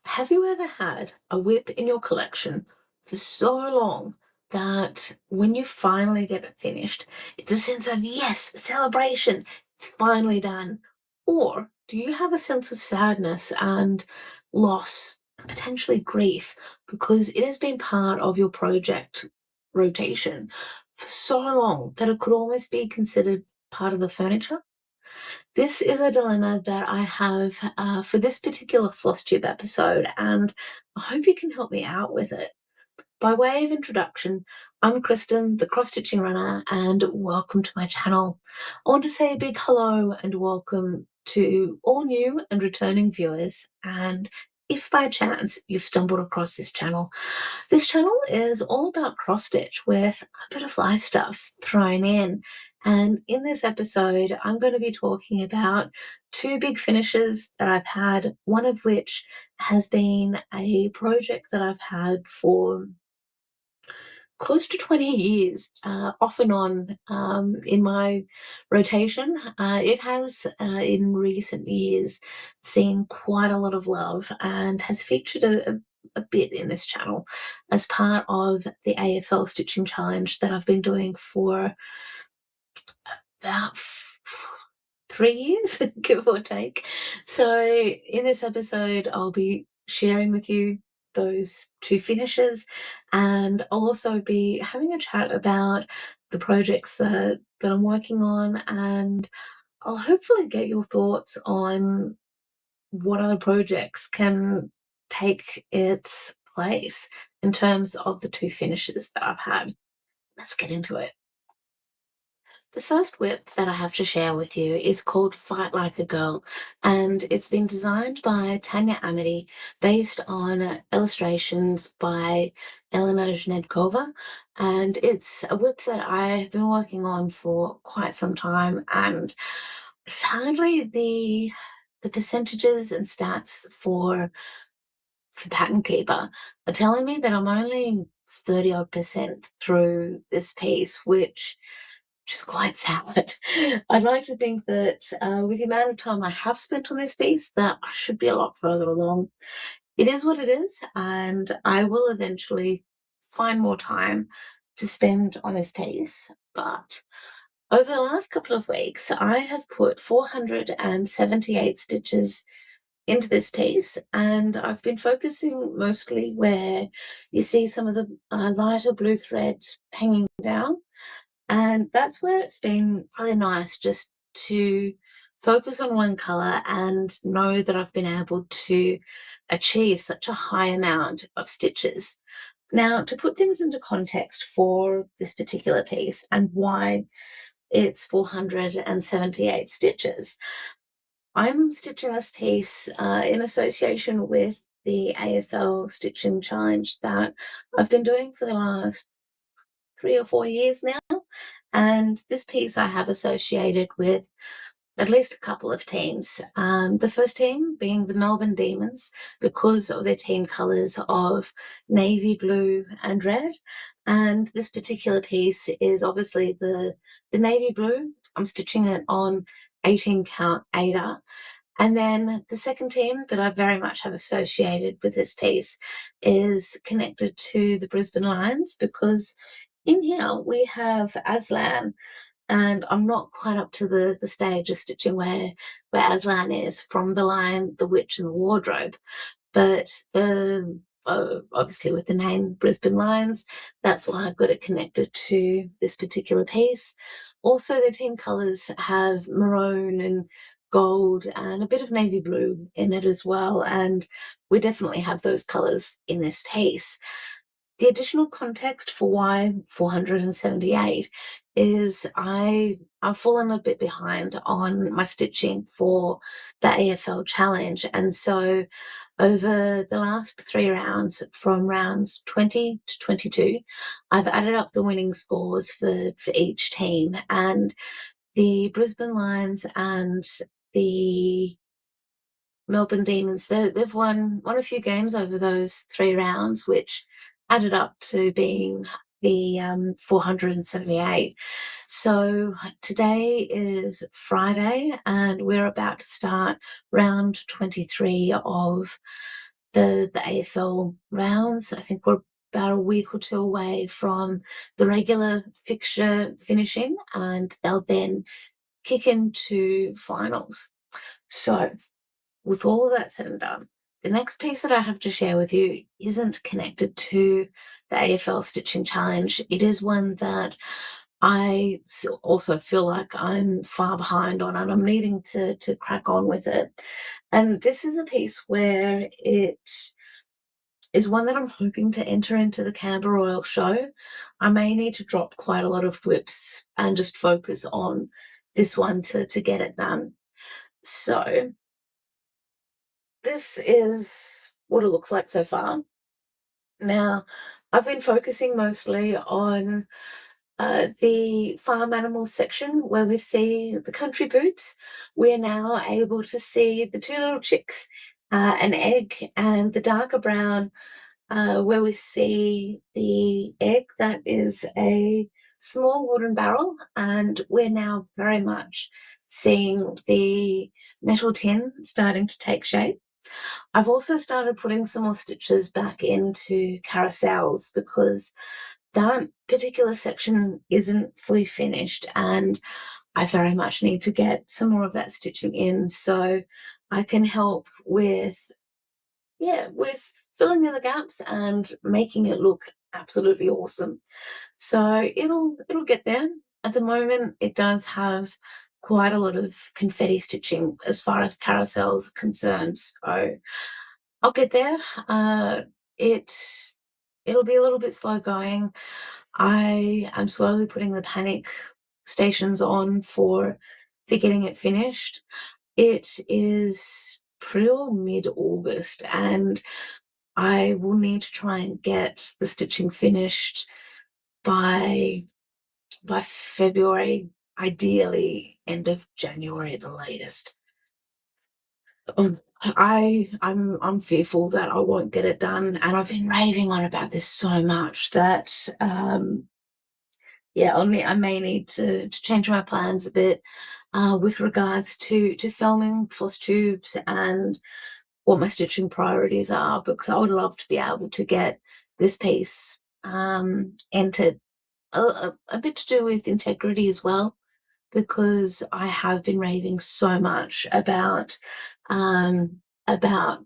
Have you ever had a whip in your collection for so long that when you finally get it finished, it's a sense of yes, celebration, it's finally done? Or do you have a sense of sadness and loss, potentially grief, because it has been part of your project rotation for so long that it could almost be considered part of the furniture? This is a dilemma that I have for this particular Flosstube episode, and I hope you can help me out with it. By way of introduction, I'm Kristen, the cross stitching runner, and welcome to my channel. I want to say a big hello and welcome to all new and returning viewers. And if by chance you've stumbled across this channel is all about cross stitch with a bit of life stuff thrown in. And in this episode, I'm going to be talking about two big finishes that I've had, one of which has been a project that I've had for close to 20 years, off and on, in my rotation. It has, in recent years, seen quite a lot of love and has featured a bit in this channel as part of the AFL Stitching Challenge that I've been doing for about 3 years, give or take. So in this episode, I'll be sharing with you those two finishes, and I'll also be having a chat about the projects that I'm working on, and I'll hopefully get your thoughts on what other projects can take its place in terms of the two finishes that I've had. Let's get into it. The first whip that I have to share with you is called Fight Like a Girl, and it's been designed by Tanya Amity based on illustrations by Elena Zhnedkova, and it's a whip that I've been working on for quite some time, and sadly the percentages and stats for Pattern Keeper are telling me that I'm only 30 odd percent through this piece, which is quite sad. I'd like to think that with the amount of time I have spent on this piece, that I should be a lot further along. It is what it is, and I will eventually find more time to spend on this piece. But over the last couple of weeks, I have put 478 stitches into this piece, and I've been focusing mostly where you see some of the lighter blue thread hanging down, and that's where it's been really nice just to focus on one color and know that I've been able to achieve such a high amount of stitches. Now, to put things into context for this particular piece and why it's 478 stitches, I'm stitching this piece in association with the AFL Stitching Challenge that I've been doing for the last 3 or 4 years now. And this piece I have associated with at least a couple of teams. The first team being the Melbourne Demons, because of their team colours of navy blue and red. And this particular piece is obviously the navy blue. I'm stitching it on 18 count Ada. And then the second team that I very much have associated with this piece is connected to the Brisbane Lions, because in here we have Aslan, and I'm not quite up to the stage of stitching where Aslan is from the Lion, the Witch and the Wardrobe. But the obviously with the name Brisbane Lions, that's why I've got it connected to this particular piece. Also, the team colours have maroon and gold and a bit of navy blue in it as well, and we definitely have those colours in this piece. The additional context for why 478 is I've fallen a bit behind on my stitching for the AFL challenge, and so over the last 3 rounds, from rounds 20 to 22, I've added up the winning scores for each team, and the Brisbane Lions and the Melbourne Demons, they've won a few games over those 3 rounds, which added up to being the 478. So today is Friday, and we're about to start round 23 of the AFL rounds. I think we're about a week or two away from the regular fixture finishing, and they'll then kick into finals. So with all of that said and done, the next piece that I have to share with you isn't connected to the AFL Stitching Challenge. It is one that I also feel like I'm far behind on, and I'm needing to crack on with it. And this is a piece where it is one that I'm hoping to enter into the Canberra Royal Show. I may need to drop quite a lot of WIPs and just focus on this one to get it done. So this is what it looks like so far. Now, I've been focusing mostly on the farm animals section where we see the country boots. We're now able to see the two little chicks, an egg, and the darker brown, where we see the egg that is a small wooden barrel, and we're now very much seeing the metal tin starting to take shape. I've also started putting some more stitches back into Carousels because that particular section isn't fully finished, and I very much need to get some more of that stitching in so I can help with filling in the gaps and making it look absolutely awesome. So it'll get there. At the moment, it does have quite a lot of confetti stitching as far as Carousels are concerned. So I'll get there. It'll be a little bit slow going. I am slowly putting the panic stations on for getting it finished. It is pretty well mid-August, and I will need to try and get the stitching finished by February, ideally end of January at the latest. I'm fearful that I won't get it done, and I've been raving on about this so much that I may need to change my plans a bit with regards to filming Flosstubes and what my stitching priorities are, because I would love to be able to get this piece entered. A bit to do with integrity as well, because I have been raving so much about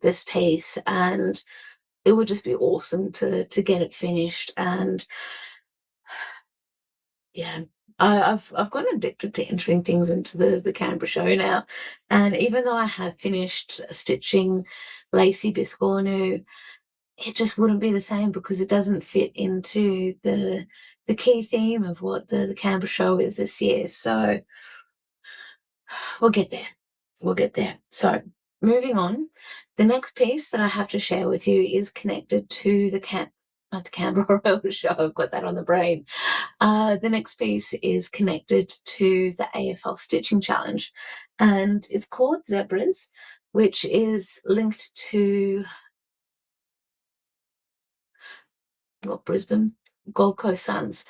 this piece, and it would just be awesome to get it finished. And yeah, I've gotten addicted to entering things into the Canberra show now, and even though I have finished stitching Lacy Biscornu, it just wouldn't be the same because it doesn't fit into the key theme of what the Canberra show is this year. So we'll get there. We'll get there. So moving on, the next piece that I have to share with you is connected to the Canberra Royal Show. I've got that on the brain. The next piece is connected to the AFL Stitching Challenge, and it's called Zebras, which is linked to Brisbane, Gold Coast Suns.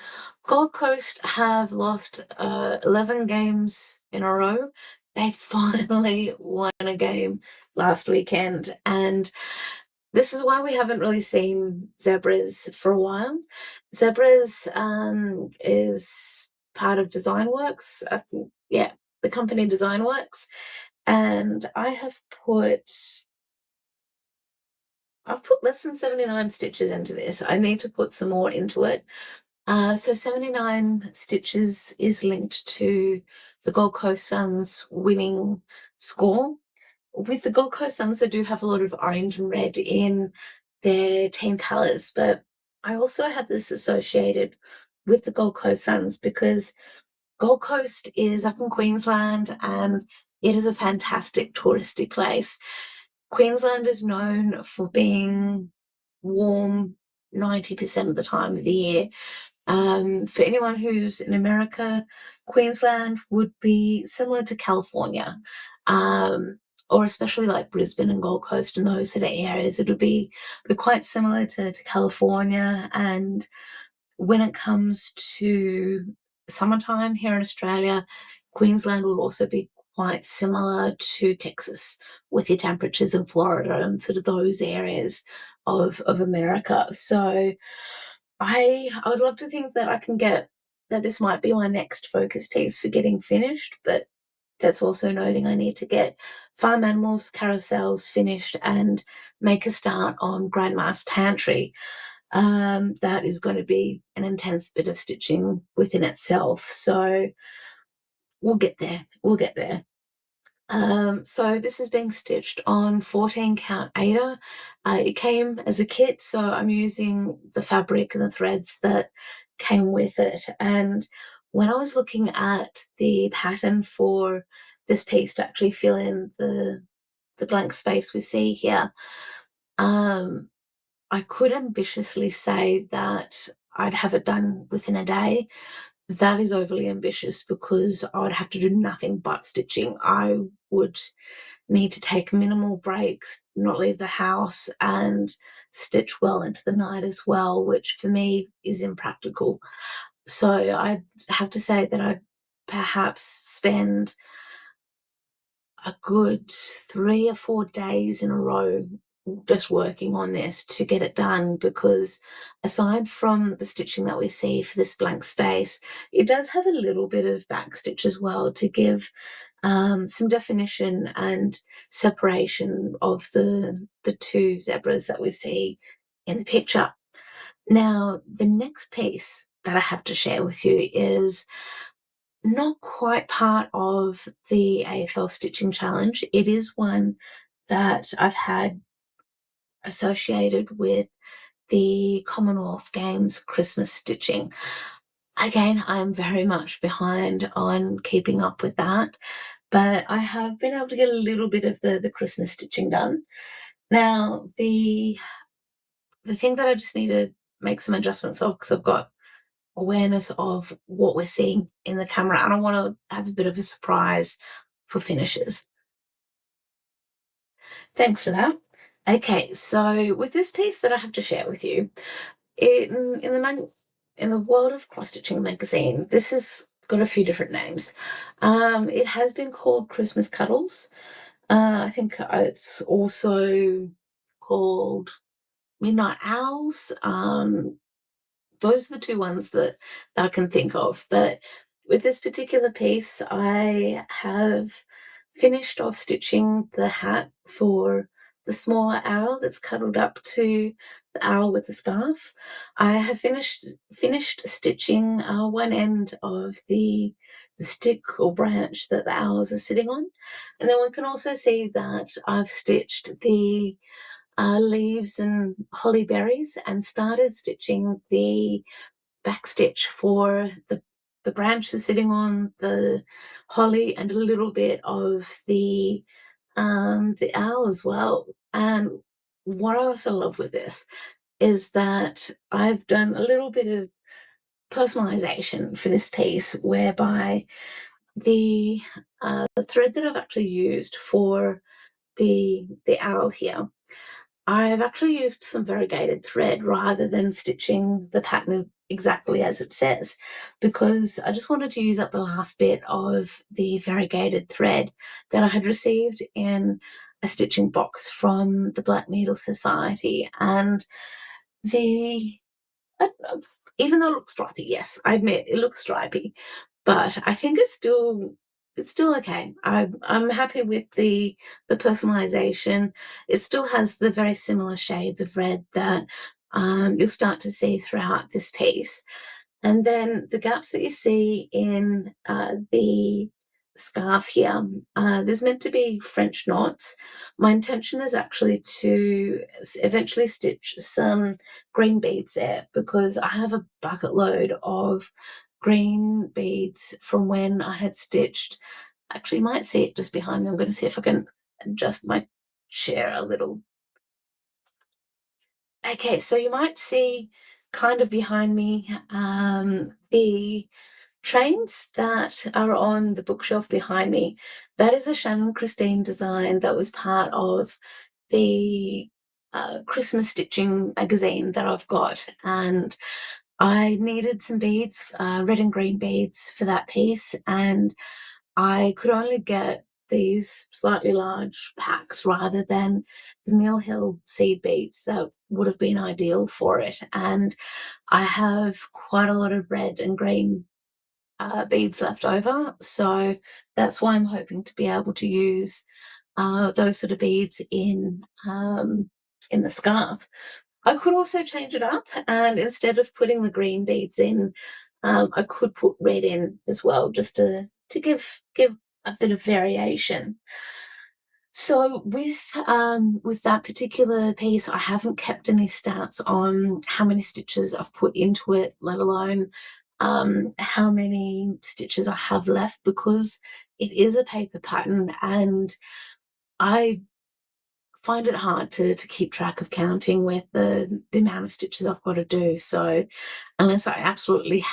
Gold Coast have lost 11 games in a row. They finally won a game last weekend, and this is why we haven't really seen Zebras for a while. Zebras is part of Design Works. The company Design Works, and I've put less than 79 stitches into this. I need to put some more into it. So 79 stitches is linked to the Gold Coast Suns winning score. With the Gold Coast Suns, they do have a lot of orange and red in their team colours, but I also have this associated with the Gold Coast Suns because Gold Coast is up in Queensland and it is a fantastic touristy place. Queensland is known for being warm 90% of the time of the year. For anyone who's in America, Queensland would be similar to California, or especially like Brisbane and Gold Coast and those sort of areas. It would be quite similar to California. And when it comes to summertime here in Australia, Queensland will also be quite similar to Texas with your temperatures in Florida and sort of those areas of America. So I would love to think that I can get that this might be my next focus piece for getting finished, but that's also noting I need to get Farm Animals, Carousels finished and make a start on Grandma's Pantry. That is going to be an intense bit of stitching within itself. So we'll get there. We'll get there. So this is being stitched on 14 count Aida. It came as a kit, so I'm using the fabric and the threads that came with it. And when I was looking at the pattern for this piece to actually fill in the blank space we see here, I could ambitiously say that I'd have it done within a day. That is overly ambitious because I would have to do nothing but stitching. I would need to take minimal breaks, not leave the house, and stitch well into the night as well, which for me is impractical. So I'd have to say that I'd perhaps spend a good 3 or 4 days in a row just working on this to get it done, because aside from the stitching that we see for this blank space, it does have a little bit of back stitch as well to give some definition and separation of the two zebras that we see in the picture. Now, the next piece that I have to share with you is not quite part of the AFL Stitching Challenge. It is one that I've had associated with the Commonwealth Games Christmas stitching. Again, I'm very much behind on keeping up with that, but I have been able to get a little bit of the Christmas stitching done. Now, the thing that I just need to make some adjustments of, because I've got awareness of what we're seeing in the camera, and I want to have a bit of a surprise for finishes. Thanks for that. Okay, so with this piece that I have to share with you, in the world of cross stitching magazine, this has got a few different names. It has been called Christmas Cuddles. I think it's also called Midnight Owls. Those are the two ones that I can think of. But with this particular piece, I have finished off stitching the hat for the smaller owl that's cuddled up to the owl with the scarf. I have finished stitching one end of the stick or branch that the owls are sitting on. And then one can also see that I've stitched the leaves and holly berries and started stitching the back stitch for the branches sitting on the holly and a little bit of the owl as well. And what I also love with this is that I've done a little bit of personalization for this piece, whereby the thread that I've actually used for the owl here, I've actually used some variegated thread rather than stitching the pattern exactly as it says, because I just wanted to use up the last bit of the variegated thread that I had received in a stitching box from the Black Needle Society. And the uh, even though it looks stripy, yes, I admit it looks stripy, but I think it's still okay. I'm happy with the personalization. It still has the very similar shades of red that you'll start to see throughout this piece. And then the gaps that you see in the scarf here, there's meant to be French knots. My intention is actually to eventually stitch some green beads there, because I have a bucket load of green beads from when I had stitched. Actually, you might see it just behind me. I'm going to see if I can adjust my chair a little. Okay, so you might see kind of behind me the trains that are on the bookshelf behind me. That is a Shannon Christine design that was part of the Christmas stitching magazine that I've got, and I needed some beads, red and green beads for that piece, and I could only get these slightly large packs rather than the Mill Hill seed beads that would have been ideal for it. And I have quite a lot of red and green beads left over, so that's why I'm hoping to be able to use those sort of beads in the scarf. I could also change it up, and instead of putting the green beads in, I could put red in as well, just to give a bit of variation. So with that particular piece, I haven't kept any stats on how many stitches I've put into it, let alone how many stitches I have left, because it is a paper pattern and I find it hard to keep track of counting with the amount of stitches I've got to do. So unless I absolutely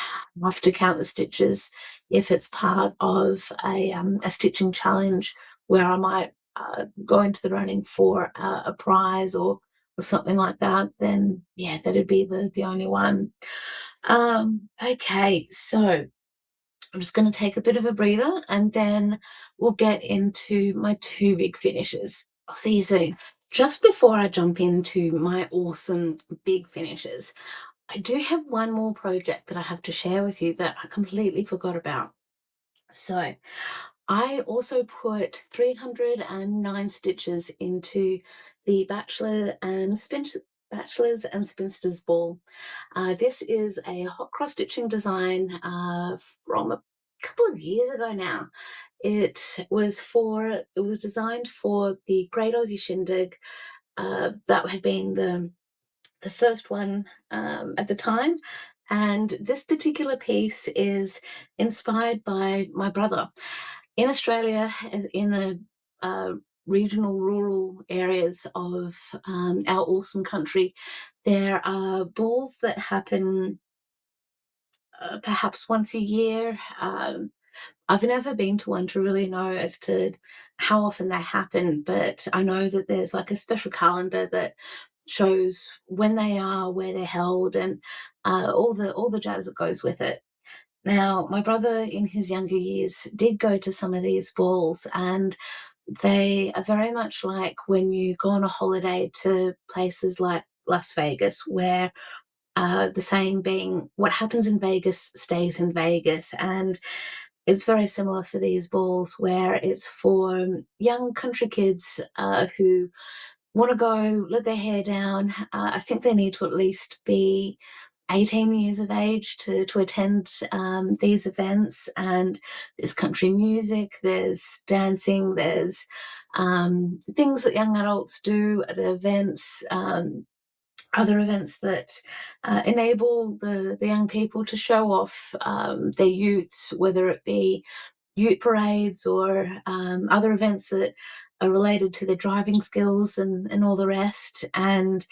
have to count the stitches, if it's part of a stitching challenge where I might go into the running for a prize or something like that, then yeah, that'd be the only one. Okay, so I'm just going to take a bit of a breather and then we'll get into my two big finishes. I'll see you soon. Just before I jump into my awesome big finishes, I do have one more project that I have to share with you that I completely forgot about. So I also put 309 stitches into the Bachelors and Spinsters Ball. This is a hot cross stitching design from a couple of years ago now. It was designed for the Great Aussie Shindig. That had been the first one at the time. And this particular piece is inspired by my brother. In Australia, in the regional rural areas of our awesome country, there are balls that happen perhaps once a year. I've never been to one to really know as to how often they happen, but I know that there's like a special calendar that shows when they are, where they're held, and all the jazz that goes with it. Now, my brother in his younger years did go to some of these balls, and they are very much like when you go on a holiday to places like Las Vegas, where the saying being, what happens in Vegas stays in Vegas. And it's very similar for these balls, where it's for young country kids who want to go let their hair down. I think they need to at least be 18 years of age to attend these events. And there's country music, there's dancing, there's things that young adults do at the events, other events that enable the young people to show off their utes, whether it be ute parades or other events that are related to their driving skills and all the rest. And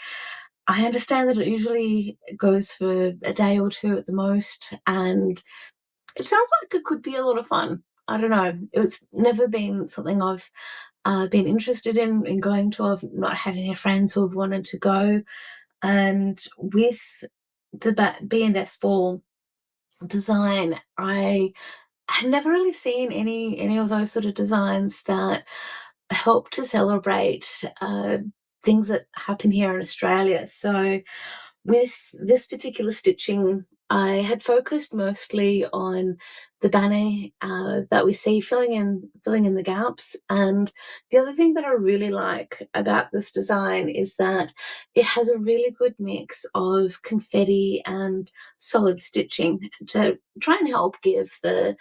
I understand that it usually goes for a day or two at the most, and it sounds like it could be a lot of fun. I don't know. It's never been something I've been interested in going to. I've not had any friends who have wanted to go. And with the B&S ball design, I had never really seen any of those sort of designs that help to celebrate things that happen here in Australia. So with this particular stitching, I had focused mostly on the banner that we see filling in the gaps. And the other thing that I really like about this design is that it has a really good mix of confetti and solid stitching to try and help give the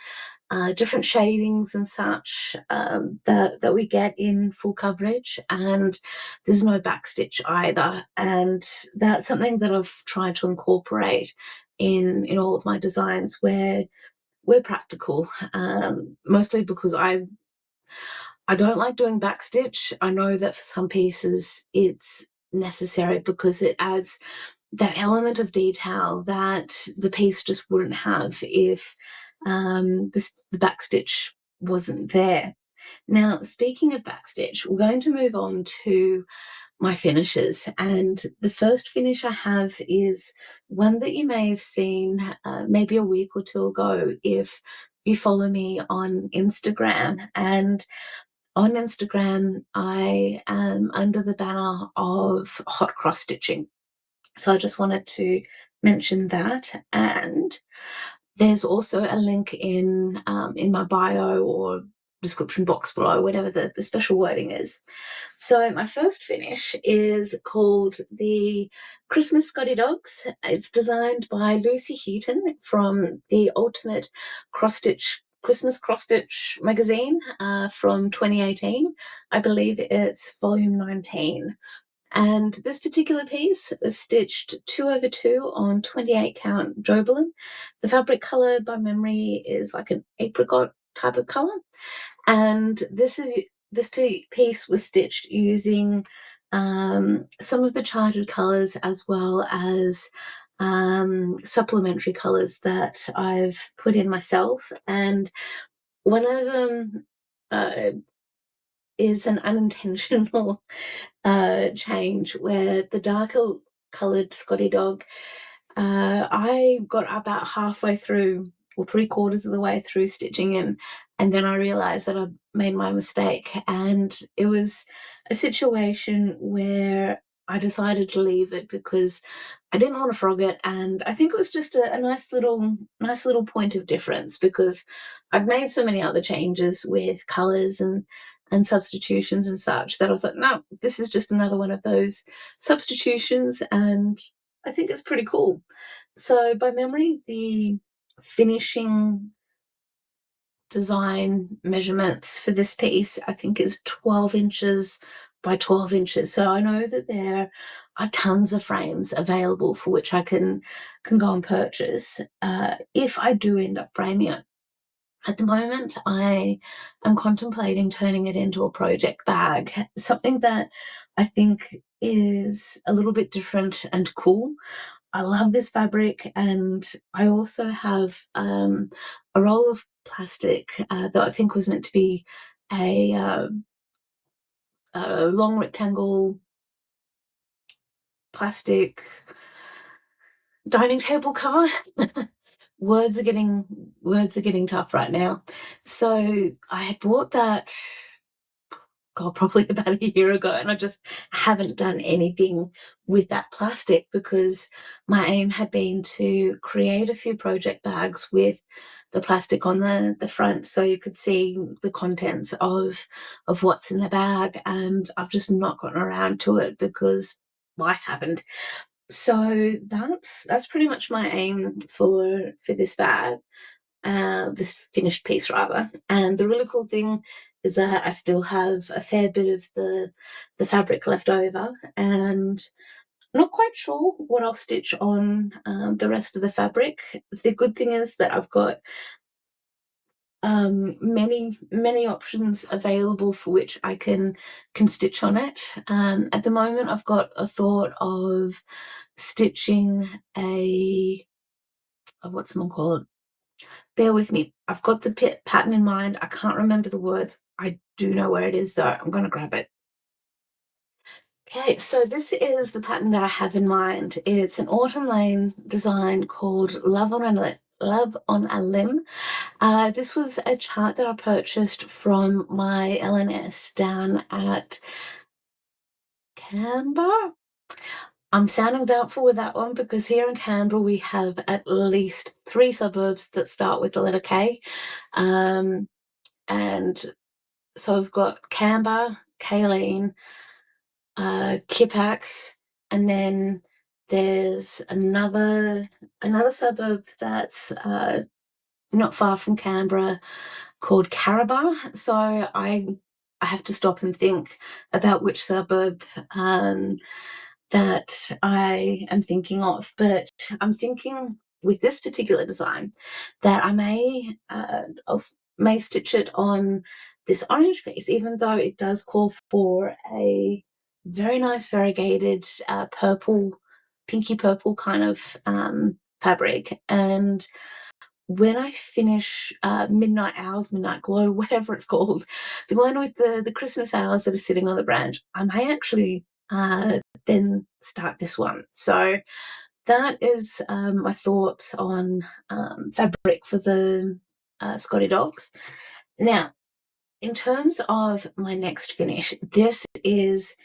different shadings and such that we get in full coverage. And there's no backstitch either, and that's something that I've tried to incorporate in all of my designs where we're practical, mostly because I don't like doing backstitch. I know that for some pieces it's necessary because it adds that element of detail that the piece just wouldn't have if the backstitch wasn't there. Now, speaking of backstitch, we're going to move on to my finishes, and the first finish I have is one that you may have seen maybe a week or two ago if you follow me on Instagram. And on Instagram, I am under the banner of hot cross stitching. So I just wanted to mention that. And there's also a link in my bio or description box below, whatever the special wording is. So my first finish is called the Christmas Scottie Dogs. It's designed by Lucie Heaton from the Ultimate Cross Stitch Christmas Cross Stitch magazine from 2018. I believe it's volume 19. And this particular piece was stitched 2/2 on 28 count Jobelan. The fabric color by memory is like an apricot type of color. And this piece was stitched using some of the charted colors as well as supplementary colors that I've put in myself. And one of them is an unintentional change where the darker coloured Scottie dog, I got about halfway through or 3/4 of the way through stitching him, and then I realised that I made my mistake, and it was a situation where I decided to leave it because I didn't want to frog it, and I think it was just a nice little point of difference because I'd made so many other changes with colours and substitutions and such that I thought, no, this is just another one of those substitutions, and I think it's pretty cool. So by memory, the finishing design measurements for this piece, I think is 12 inches by 12 inches. So I know that there are tons of frames available for which I can go and purchase if I do end up framing it. At the moment, I am contemplating turning it into a project bag, something that I think is a little bit different and cool. I love this fabric, and I also have a roll of plastic that I think was meant to be a long rectangle plastic dining table cover. Words are getting tough right now. So I bought that, God, probably about a year ago, and I just haven't done anything with that plastic because my aim had been to create a few project bags with the plastic on the front so you could see the contents of what's in the bag, and I've just not gotten around to it because life happened. So that's pretty much my aim for this bag, this finished piece rather. And the really cool thing is that I still have a fair bit of the fabric left over, and I'm not quite sure what I'll stitch on the rest of the fabric. The good thing is that I've got many options available for which I can stitch on it. At the moment, I've got a thought of stitching what's someone call it? Bear with me. I've got the pattern in mind. I can't remember the words. I do know where it is though. I'm going to grab it. Okay, so this is the pattern that I have in mind. It's an Autumn Lane design called Love on a Limb. This was a chart that I purchased from my LNS down at Canberra. I'm sounding doubtful with that one because here in Canberra we have at least 3 suburbs that start with the letter K. And so I've got Canberra, Kaleen, Kippax, and then there's another suburb that's not far from Canberra called Caraba. So I have to stop and think about which suburb that I am thinking of. But I'm thinking with this particular design that I may stitch it on this orange piece, even though it does call for a very nice variegated pinky purple kind of fabric. And when I finish Midnight Hours, Midnight Glow, whatever it's called, the one with the Christmas hours that are sitting on the branch, I may actually then start this one. So that is my thoughts on fabric for the Scottie dogs. Now, in terms of my next finish, this is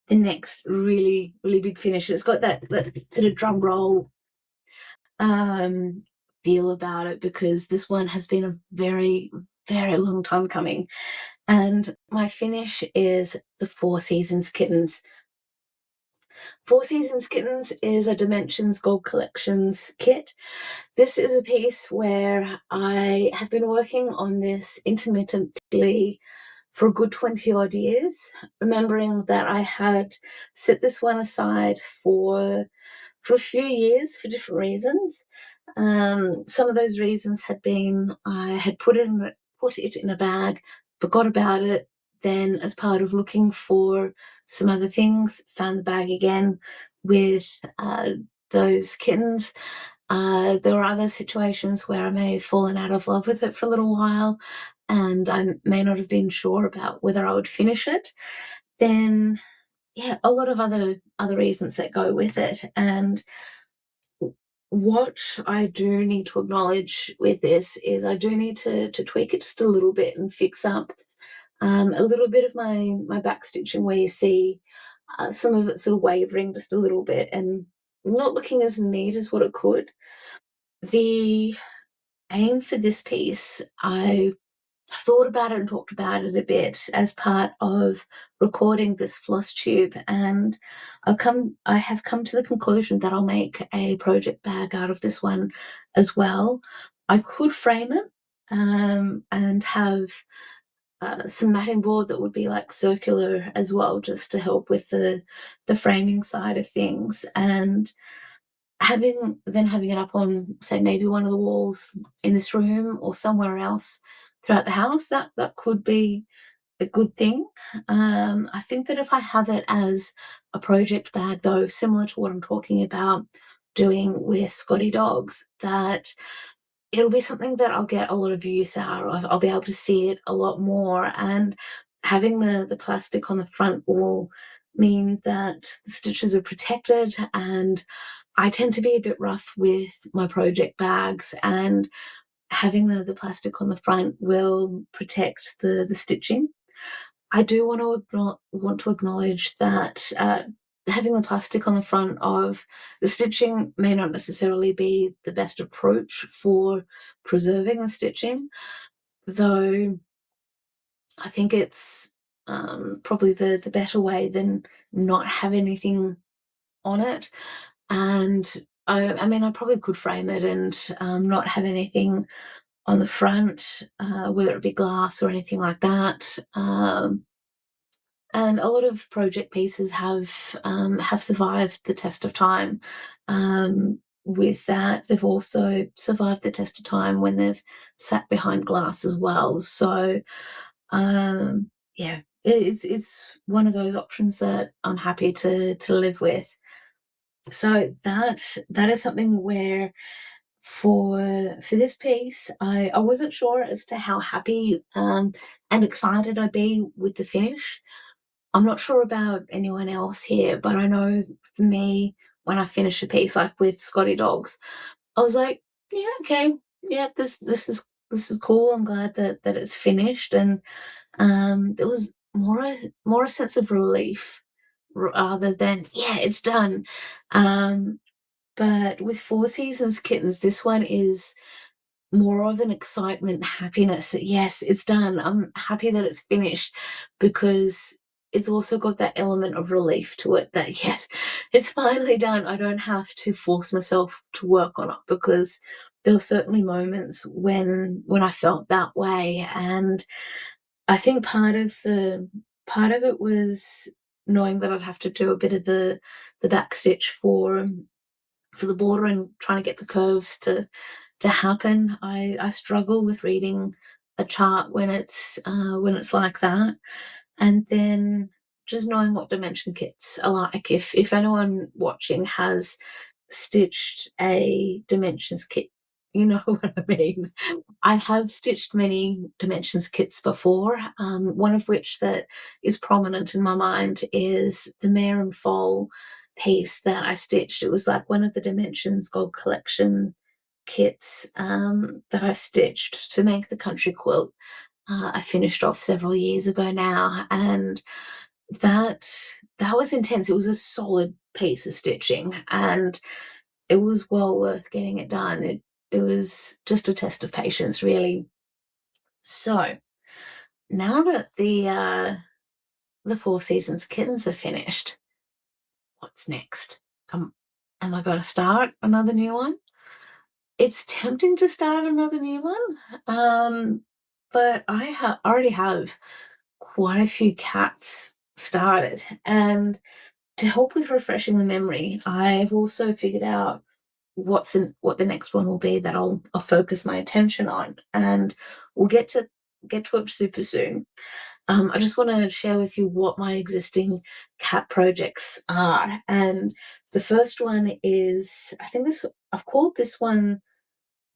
the next really, really big finish. It's got that sort of drum roll feel about it, because this one has been a very, very long time coming. And my finish is the Four Seasons Kittens. Four Seasons Kittens is a Dimensions Gold Collections kit. This is a piece where I have been working on this intermittently for a good 20 odd years, remembering that I had set this one aside for a few years for different reasons. Some of those reasons had been I had put it in a bag, forgot about it. Then, as part of looking for some other things, found the bag again with those kittens. There were other situations where I may have fallen out of love with it for a little while, and I may not have been sure about whether I would finish it. Then, yeah, a lot of other reasons that go with it. And what I do need to acknowledge with this is I do need to tweak it just a little bit and fix up a little bit of my back stitching, where you see some of it sort of wavering just a little bit and not looking as neat as what it could. The aim for this piece, I thought about it and talked about it a bit as part of recording this Flosstube, and I have come to the conclusion that I'll make a project bag out of this one as well. I could frame it and have some matting board that would be like circular as well, just to help with the framing side of things, and having it up on, say, maybe one of the walls in this room or somewhere else throughout the house, that could be a good thing. I think that if I have it as a project bag, though, similar to what I'm talking about doing with Scottie dogs, that it'll be something that I'll get a lot of use out of. I'll be able to see it a lot more, and having the plastic on the front will mean that the stitches are protected. And I tend to be a bit rough with my project bags, and having the plastic on the front will protect the stitching. I do want to acknowledge that having the plastic on the front of the stitching may not necessarily be the best approach for preserving the stitching, though I think it's probably the better way than not have anything on it. And I mean, I probably could frame it and not have anything on the front, whether it be glass or anything like that. And a lot of project pieces have survived the test of time. With that, they've also survived the test of time when they've sat behind glass as well. So, yeah, it's one of those options that I'm happy to live with. So that is something where for this piece, I wasn't sure as to how happy and excited I'd be with the finish. I'm not sure about anyone else here, but I know for me, when I finish a piece like with Scottie Dogs, I was like, yeah, okay, yeah, this is cool. I'm glad that it's finished, and there was more a sense of relief rather than, yeah, it's done. But with Four Seasons Kittens, this one is more of an excitement, happiness that, yes, it's done. I'm happy that it's finished, because it's also got that element of relief to it that, yes, it's finally done. I don't have to force myself to work on it, because there were certainly moments when I felt that way. And I think part of it was knowing that I'd have to do a bit of the back stitch for the border and trying to get the curves to happen. I struggle with reading a chart when it's like that. And then just knowing what dimension kits are like. If anyone watching has stitched a dimensions kit, you know what I mean. I have stitched many dimensions kits before, one of which that is prominent in my mind is the Mare and Foal piece that I stitched. It was like one of the Dimensions Gold Collection kits that I stitched to make the country quilt I finished off several years ago now, and that was intense. It was a solid piece of stitching, and it was well worth getting it done. It was just a test of patience, really. So now that the Four Seasons Kittens are finished, what's next? Am I going to start another new one? It's tempting to start another new one, but I already have quite a few cats started, and to help with refreshing the memory, I've also figured out what the next one will be that I'll focus my attention on, and we'll get to it super soon. I just want to share with you what my existing cat projects are, and the first one is, I've called this one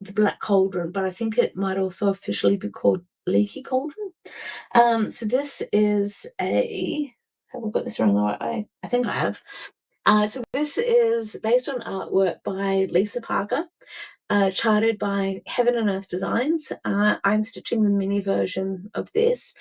the Black Cauldron, but I think it might also officially be called Leaky Cauldron. So this is have I got this wrong the right way? I think I have. So this is based on artwork by Lisa Parker, charted by Heaven and Earth Designs. I'm stitching the mini version of this.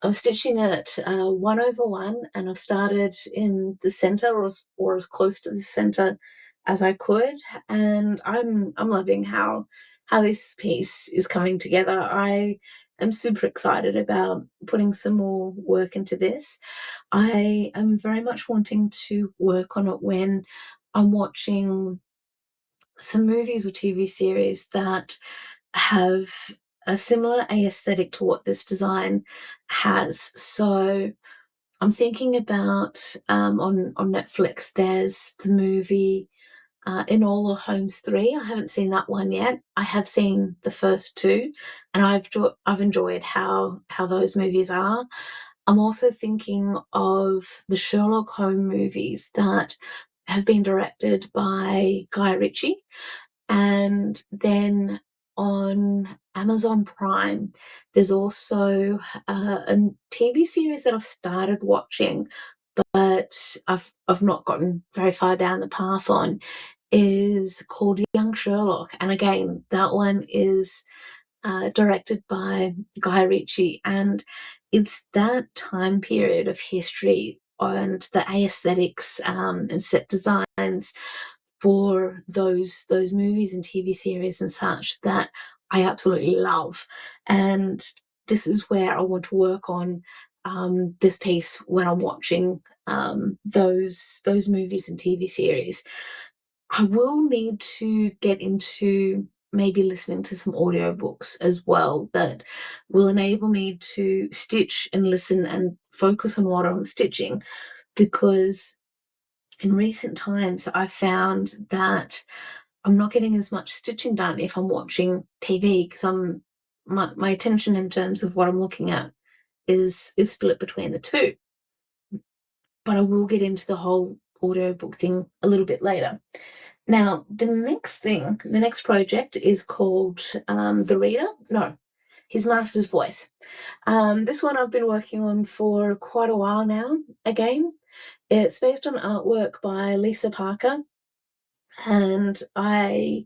I'm stitching it 1/1, and I've started in the center, or as close to the center as I could, and I'm loving how this piece is coming together. I am super excited about putting some more work into this. I am very much wanting to work on it when I'm watching some movies or TV series that have a similar aesthetic to what this design has. So I'm thinking about on Netflix, there's the movie Enola Holmes 3. I haven't seen that one yet. I have seen the first two, and I've enjoyed how those movies are. I'm also thinking of the Sherlock Holmes movies that have been directed by Guy Ritchie, and then on Amazon Prime, there's also a TV series that I've started watching, but I've not gotten very far down the path on, is called Young Sherlock. And again, that one is directed by Guy Ritchie, and it's that time period of history and the aesthetics and set designs for those movies and TV series and such that I absolutely love. And this is where I want to work on this piece when I'm watching those movies and TV series. I will need to get into maybe listening to some audiobooks as well that will enable me to stitch and listen and focus on what I'm stitching, because in recent times I've found that I'm not getting as much stitching done if I'm watching TV, because my attention in terms of what I'm looking at is split between the two. But I will get into the whole audiobook thing a little bit later. Now, the next project is called The Reader. No, His Master's Voice. This one I've been working on for quite a while now. Again, it's based on artwork by Lisa Parker, and I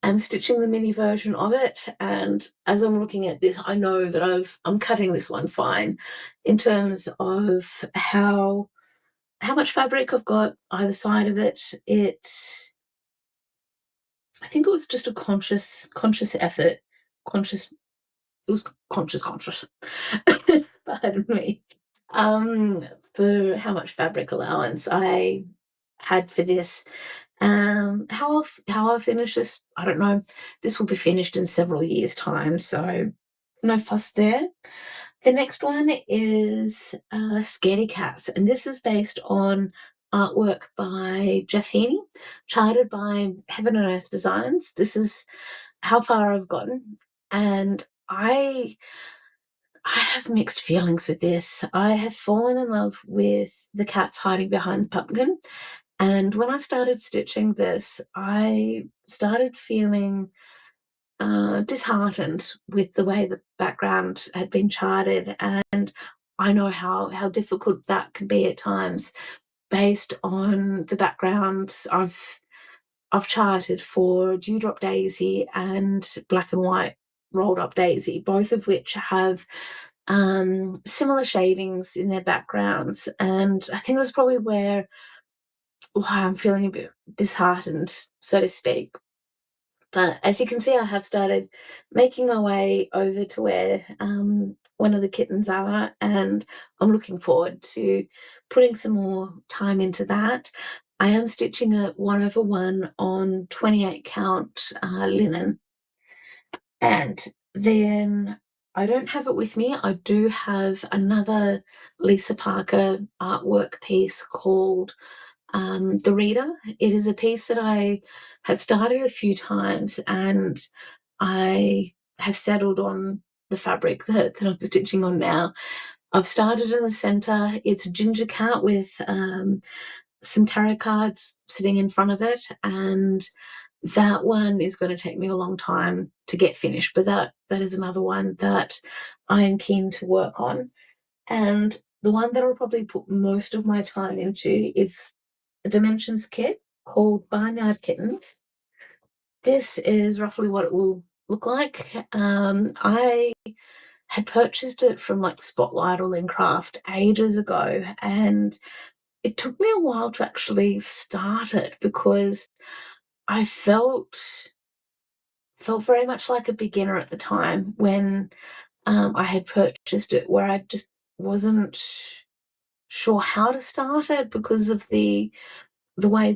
am stitching the mini version of it. And as I'm looking at this, I know that I'm cutting this one fine in terms of how much fabric I've got either side of it. I think it was just a conscious effort. Conscious. It was conscious. Pardon me. For how much fabric allowance I had for this. How I'll finish this, I don't know. This will be finished in several years' time, so no fuss there. The next one is Scaredy Cats, and this is based on artwork by Jeff Heaney, charted by Heaven and Earth Designs. This is how far I've gotten, and I have mixed feelings with this. I have fallen in love with the cats hiding behind the pumpkin, and when I started stitching this, I started feeling disheartened with the way the background had been charted, and I know how difficult that can be at times based on the backgrounds I've charted for Dewdrop Daisy and Black and White Rolled Up Daisy, both of which have similar shadings in their backgrounds. And I think that's probably why I'm feeling a bit disheartened, so to speak. But as you can see, I have started making my way over to where one of the kittens are, and I'm looking forward to putting some more time into that. I am stitching a 1/1 on 28 count linen, and then I don't have it with me. I do have another Lisa Parker artwork piece called The Reader. It is a piece that I had started a few times, and I have settled on the fabric that I'm stitching on now. I've started in the center. It's a ginger cat with some tarot cards sitting in front of it, and that one is going to take me a long time to get finished, but that is another one that I am keen to work on. And the one that I'll probably put most of my time into is a Dimensions kit called Barnyard Kittens. This is roughly what it will look like. I had purchased it from like Spotlight or Lincraft ages ago, and it took me a while to actually start it because I felt very much like a beginner at the time when I had purchased it, where I just wasn't sure how to start it because of the way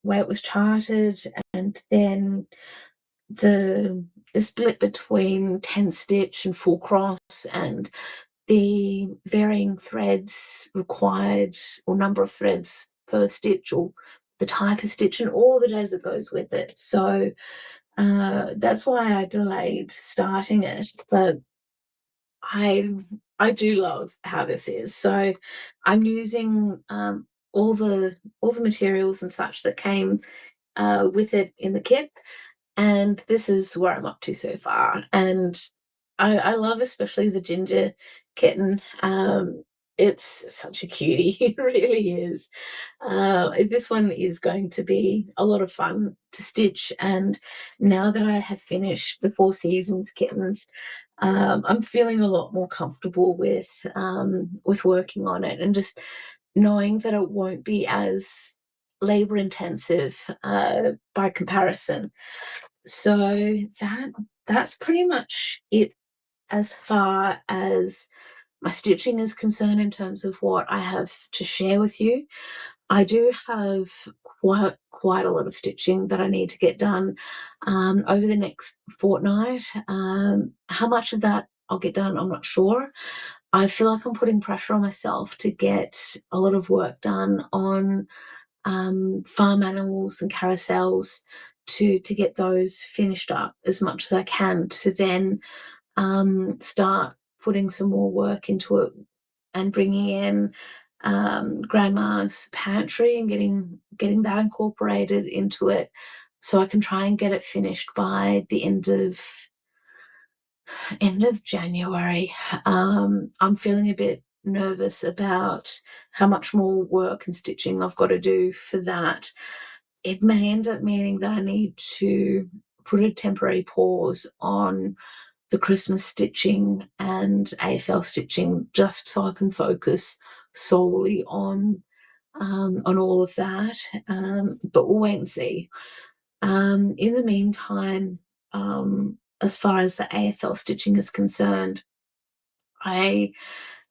way it was charted, and then the split between 10 stitch and full cross, and the varying threads required, or number of threads per stitch, or the type of stitch, and all the jazz that goes with it. So that's why I delayed starting it, but I do love how this is. So I'm using all the materials and such that came with it in the kit, and this is where I'm up to so far. And I love especially the ginger kitten. It's such a cutie. It really is. This one is going to be a lot of fun to stitch, and now that I have finished the Four Seasons kittens, I'm feeling a lot more comfortable with working on it, and just knowing that it won't be as labor intensive by comparison. So that's pretty much it as far as my stitching is concerned in terms of what I have to share with you. I do have quite a lot of stitching that I need to get done over the next fortnight. How much of that I'll get done, I'm not sure. I feel like I'm putting pressure on myself to get a lot of work done on farm animals and carousels, to get those finished up as much as I can, to then start putting some more work into it and bringing in grandma's pantry and getting that incorporated into it, so I can try and get it finished by the end of January. I'm feeling a bit nervous about how much more work and stitching I've got to do for that. It may end up meaning that I need to put a temporary pause on the Christmas stitching and AFL stitching, just so I can focus solely on all of that. But we'll wait and see. In the meantime, as far as the AFL stitching is concerned, I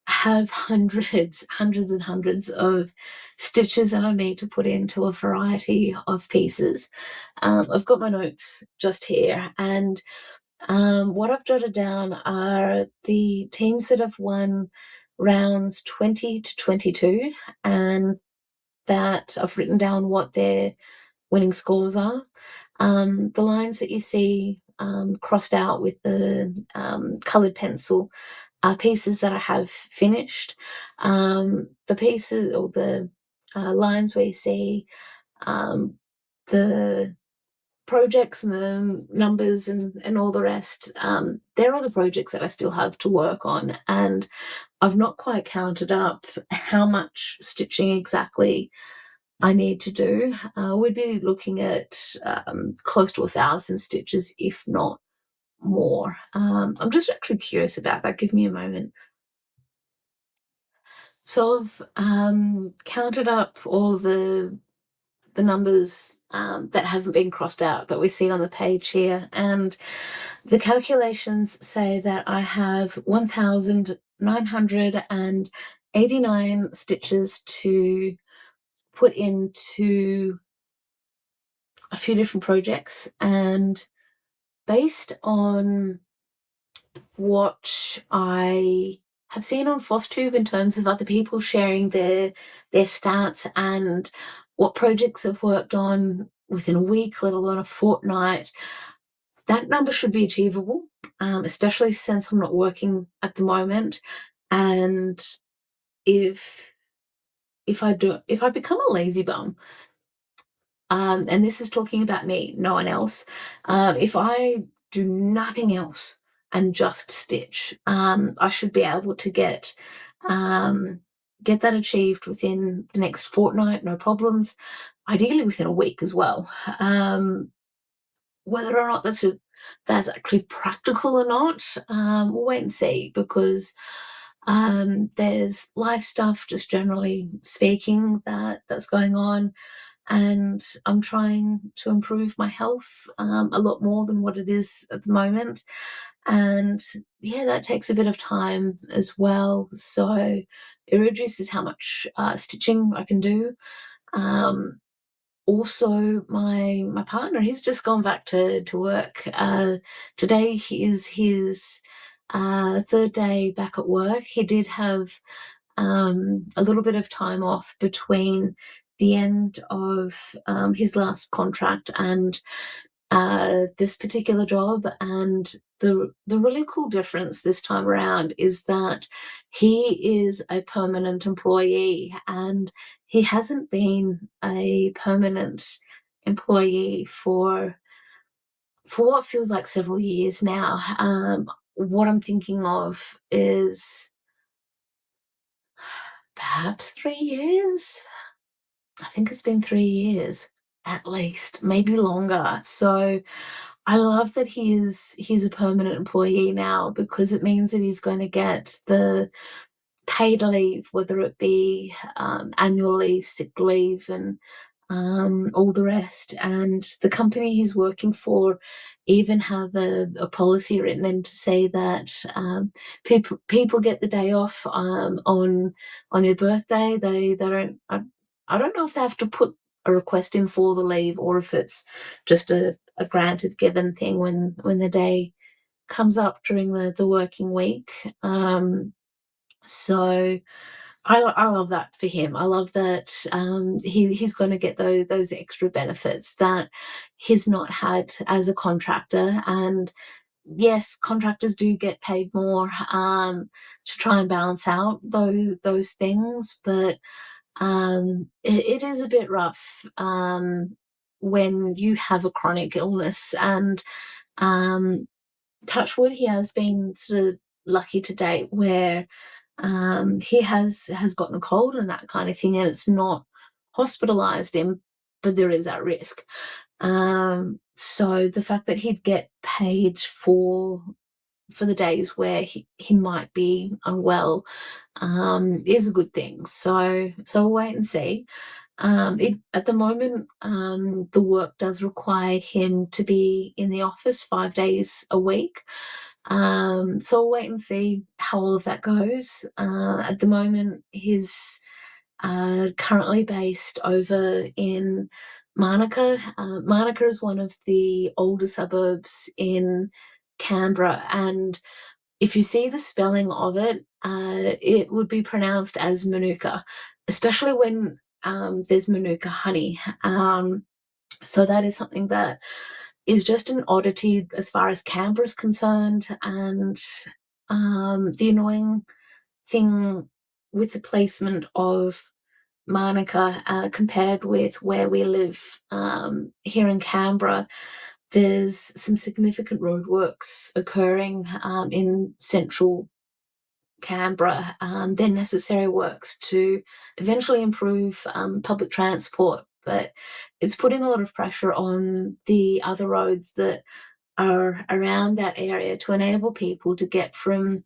have hundreds and hundreds of stitches that I need to put into a variety of pieces. I've got my notes just here, and what I've jotted down are the teams that have won rounds 20 to 22, and that I've written down what their winning scores are. The lines that you see crossed out with the coloured pencil are pieces that I have finished. The pieces, or the lines where you see the projects and the numbers and all the rest, they're all the projects that I still have to work on, and I've not quite counted up how much stitching exactly I need to do. We'd be looking at close to 1,000 stitches, if not more. I'm just actually curious about that. Give me a moment. So I've counted up all the numbers that haven't been crossed out that we see on the page here, and the calculations say that I have 1,989 stitches to put into a few different projects, and based on what I have seen on Flosstube in terms of other people sharing their stats and what projects I've worked on within a week, let alone a fortnight, that number should be achievable, especially since I'm not working at the moment. And if if I become a lazy bum, and this is talking about me, no one else, if I do nothing else and just stitch, I should be able to get that achieved within the next fortnight, no problems. Ideally within a week as well. Whether or not that's actually practical or not, we'll wait and see, because there's life stuff, just generally speaking, that's going on, and I'm trying to improve my health a lot more than what it is at the moment. And yeah, that takes a bit of time as well. So it reduces how much stitching I can do. Also, my partner, he's just gone back to work. Today is his third day back at work. He did have a little bit of time off between the end of his last contract and this particular job. And the really cool difference this time around is that he is a permanent employee, and he hasn't been a permanent employee for what feels like several years now. What I'm thinking of is perhaps 3 years. I think it's been 3 years at least, maybe longer. So I love that he's a permanent employee now, because it means that he's going to get the paid leave, whether it be annual leave, sick leave, and all the rest. And the company he's working for even have a policy written in to say that people get the day off on their birthday. They don't. I don't know if they have to put a request in for the leave, or if it's just a granted given thing when the day comes up during the working week. So I love that for him. I love that he's going to get those extra benefits that he's not had as a contractor. And yes, contractors do get paid more to try and balance out those things, but it is a bit rough when you have a chronic illness. And um, touch wood, he has been sort of lucky to date where he has gotten a cold and that kind of thing, and it's not hospitalized him, but there is that risk. So the fact that he'd get paid for the days where he might be unwell is a good thing. So we'll wait and see. At the moment, the work does require him to be in the office 5 days a week. So we'll wait and see how all of that goes. At the moment, he's currently based over in Monica. Monica is one of the older suburbs in Canberra, and if you see the spelling of it, it would be pronounced as Manuka, especially when there's Manuka honey. So that is something that is just an oddity as far as Canberra's concerned. And the annoying thing with the placement of Monica compared with where we live here in Canberra, there's some significant roadworks occurring in central Canberra. They're necessary works to eventually improve public transport, but it's putting a lot of pressure on the other roads that are around that area to enable people to get from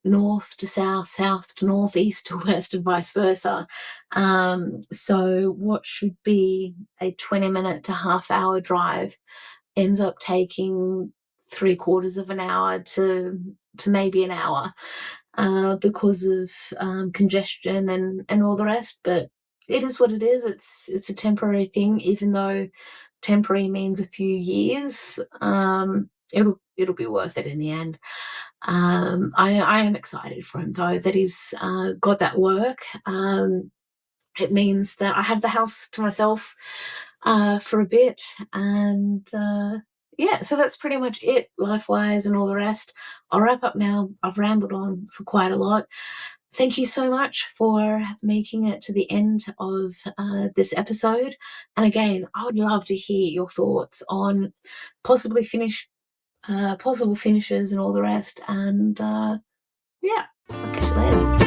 north to south, south to north, east to west, and vice versa. So what should be a 20-minute to half-hour drive ends up taking 3/4 of an hour to maybe an hour, because of congestion and all the rest. But it is what it is. It's a temporary thing, even though temporary means a few years. It'll be worth it in the end. I am excited for him, though, that he's got that work. It means that I have the house to myself for a bit, and yeah, so that's pretty much it, life-wise and all the rest. I'll wrap up now. I've rambled on for quite a lot. Thank you so much for making it to the end of this episode. And again, I would love to hear your thoughts on possible finishes and all the rest. And yeah, I'll catch you later.